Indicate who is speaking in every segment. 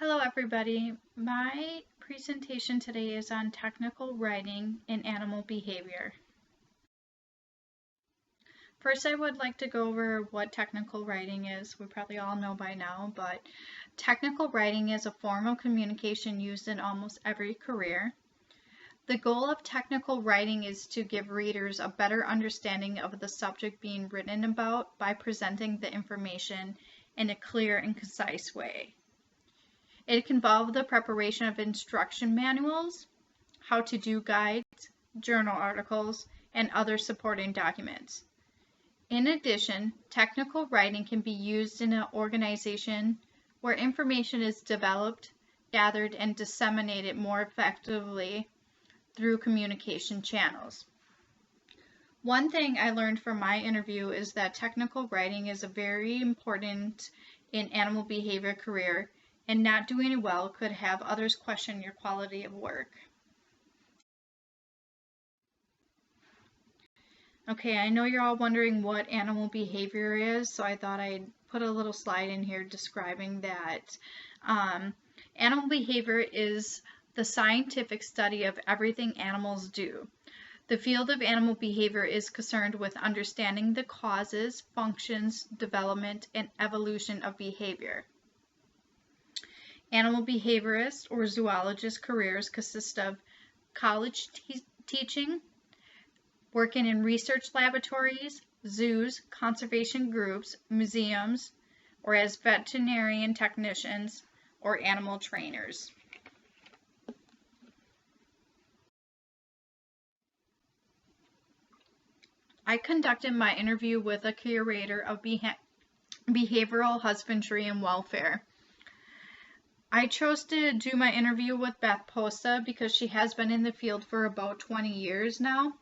Speaker 1: Hello everybody. My presentation today is on technical writing in animal behavior. First, I would like to go over what technical writing is. We probably all know by now, but technical writing is a form of communication used in almost every career. The goal of technical writing is to give readers a better understanding of the subject being written about by presenting the information in a clear and concise way. It can involve the preparation of instruction manuals, how-to-do guides, journal articles, and other supporting documents. In addition, technical writing can be used in an organization where information is developed, gathered, and disseminated more effectively through communication channels. One thing I learned from my interview is that technical writing is very important in animal behavior career, and not doing it well could have others question your quality of work. Okay, I know you're all wondering what animal behavior is, so I thought I'd put a little slide in here describing that. Animal behavior is the scientific study of everything animals do. The field of animal behavior is concerned with understanding the causes, functions, development, and evolution of behavior. Animal behaviorist or zoologist careers consist of college teaching, working in research laboratories, zoos, conservation groups, museums, or as veterinarian technicians or animal trainers. I conducted my interview with a curator of behavioral husbandry and welfare. I chose to do my interview with Beth Posta because she has been in the field for about 20 years now,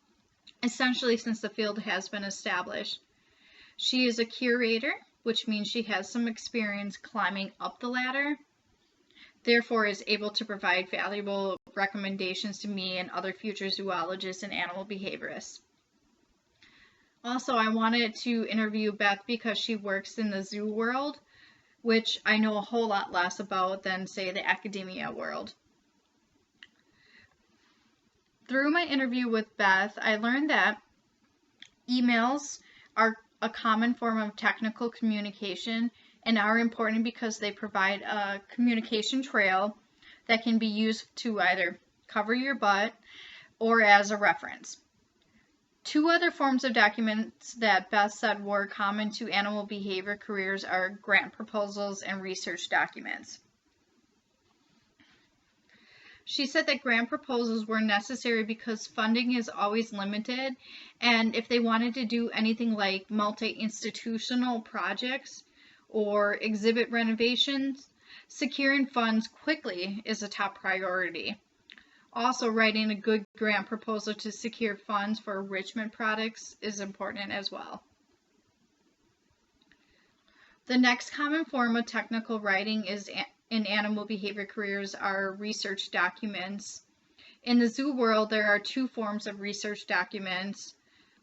Speaker 1: essentially since the field has been established. She is a curator, which means she has some experience climbing up the ladder, therefore is able to provide valuable recommendations to me and other future zoologists and animal behaviorists. Also, I wanted to interview Beth because she works in the zoo world, which I know a whole lot less about than, say, the academia world. Through my interview with Beth, I learned that emails are a common form of technical communication and are important because they provide a communication trail that can be used to either cover your butt or as a reference. Two other forms of documents that Beth said were common to animal behavior careers are grant proposals and research documents. She said that grant proposals were necessary because funding is always limited, and if they wanted to do anything like multi-institutional projects or exhibit renovations, securing funds quickly is a top priority. Also, writing a good grant proposal to secure funds for enrichment products is important as well. The next common form of technical writing in animal behavior careers are research documents. In the zoo world, there are two forms of research documents.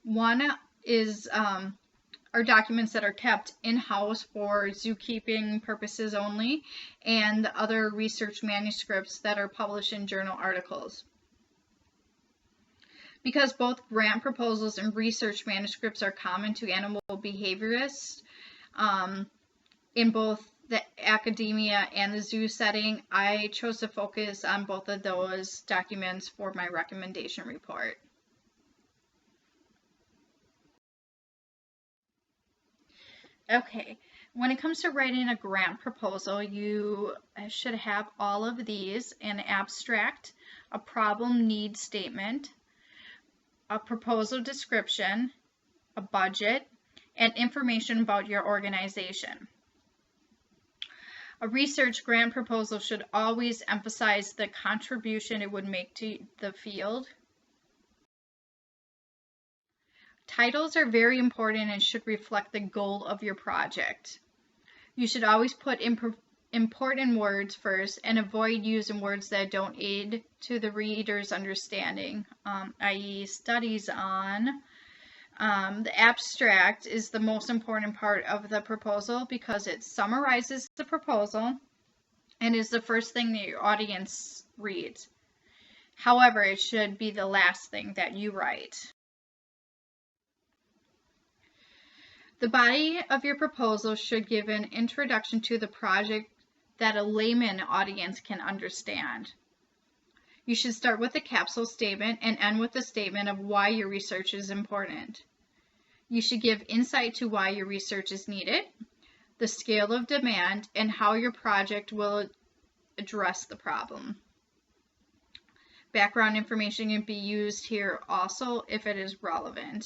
Speaker 1: One is are documents that are kept in-house for zookeeping purposes only, and the other research manuscripts that are published in journal articles. Because both grant proposals and research manuscripts are common to animal behaviorists, in both the academia and the zoo setting, I chose to focus on both of those documents for my recommendation report. Okay, when it comes to writing a grant proposal, you should have all of these: an abstract, a problem need statement, a proposal description, a budget, and information about your organization. A research grant proposal should always emphasize the contribution it would make to the field. Titles are very important and should reflect the goal of your project. You should always put important words first and avoid using words that don't aid to the reader's understanding, i.e. studies on. The abstract is the most important part of the proposal because it summarizes the proposal and is the first thing that your audience reads. However, it should be the last thing that you write. The body of your proposal should give an introduction to the project that a layman audience can understand. You should start with a capsule statement and end with a statement of why your research is important. You should give insight to why your research is needed, the scale of demand, and how your project will address the problem. Background information can be used here also if it is relevant.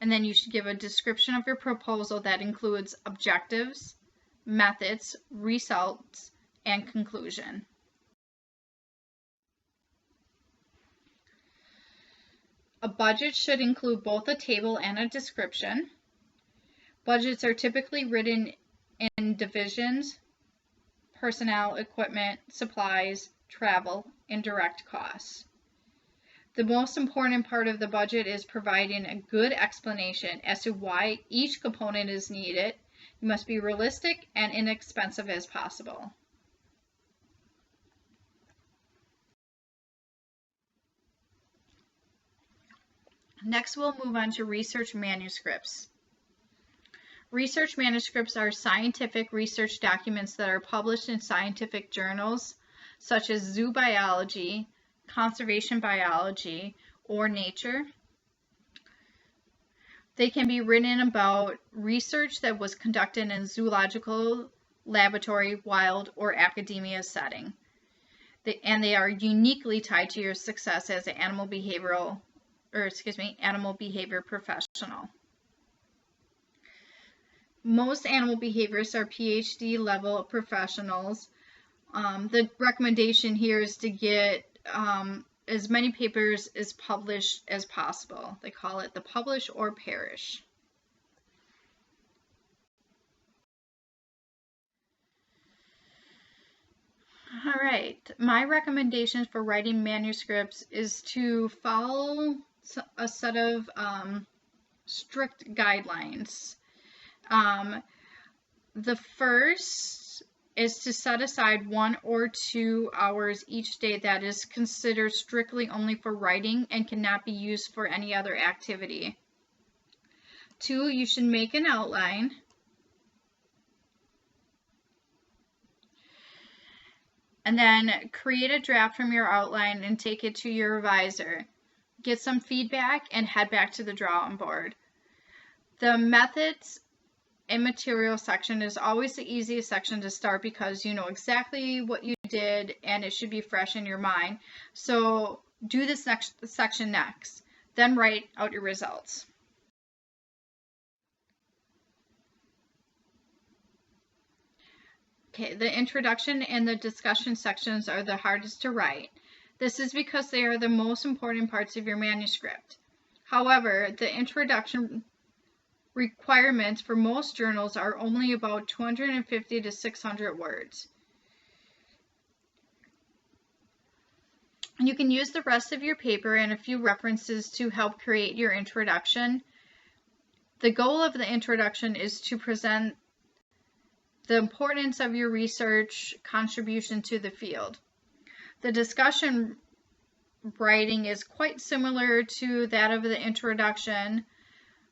Speaker 1: And then you should give a description of your proposal that includes objectives, methods, results, and conclusion. A budget should include both a table and a description. Budgets are typically written in divisions: personnel, equipment, supplies, travel, and direct costs. The most important part of the budget is providing a good explanation as to why each component is needed. You must be realistic and inexpensive as possible. Next, we'll move on to research manuscripts. Research manuscripts are scientific research documents that are published in scientific journals such as Zoo Biology, Conservation Biology, or Nature. They can be written about research that was conducted in a zoological laboratory, wild, or academia setting. They are uniquely tied to your success as an animal behavior professional. Most animal behaviorists are PhD level professionals. The recommendation here is to get as many papers as published as possible. They call it the publish or perish. All right, my recommendations for writing manuscripts is to follow a set of strict guidelines. The first is to set aside 1 or 2 hours each day that is considered strictly only for writing and cannot be used for any other activity. 2, you should make an outline. And then create a draft from your outline and take it to your reviser. Get some feedback and head back to the drawing board. The methods and material section is always the easiest section to start because you know exactly what you did and it should be fresh in your mind. So do this next section next. Then write out your results. Okay, the introduction and the discussion sections are the hardest to write. This is because they are the most important parts of your manuscript. However, the introduction requirements for most journals are only about 250 to 600 words. You can use the rest of your paper and a few references to help create your introduction. The goal of the introduction is to present the importance of your research contribution to the field. The discussion writing is quite similar to that of the introduction.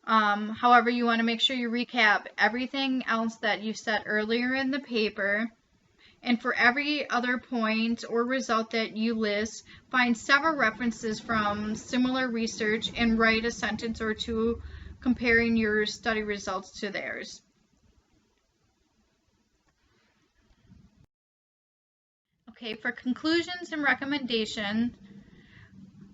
Speaker 1: However, you want to make sure you recap everything else that you said earlier in the paper. And for every other point or result that you list, find several references from similar research and write a sentence or two comparing your study results to theirs. Okay, for conclusions and recommendations,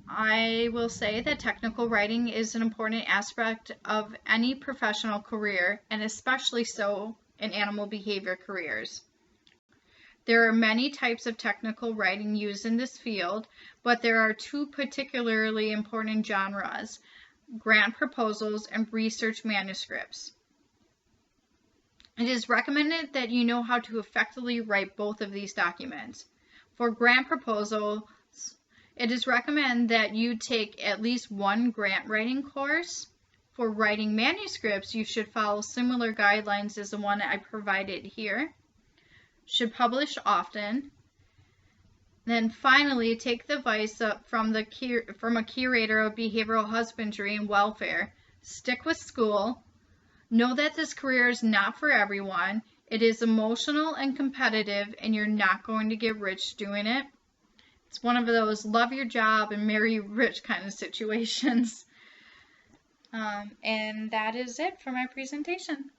Speaker 1: I will say that technical writing is an important aspect of any professional career, and especially so in animal behavior careers. There are many types of technical writing used in this field, but there are 2 particularly important genres: grant proposals and research manuscripts. It is recommended that you know how to effectively write both of these documents. For grant proposals, it is recommended that you take at least 1 grant writing course. For writing manuscripts, you should follow similar guidelines as the one I provided here. should publish often. Then finally, take the advice from a curator of behavioral husbandry and welfare. Stick with school. Know that this career is not for everyone. It is emotional and competitive, and you're not going to get rich doing it. It's one of those love your job and marry rich kind of situations. And that is it for my presentation.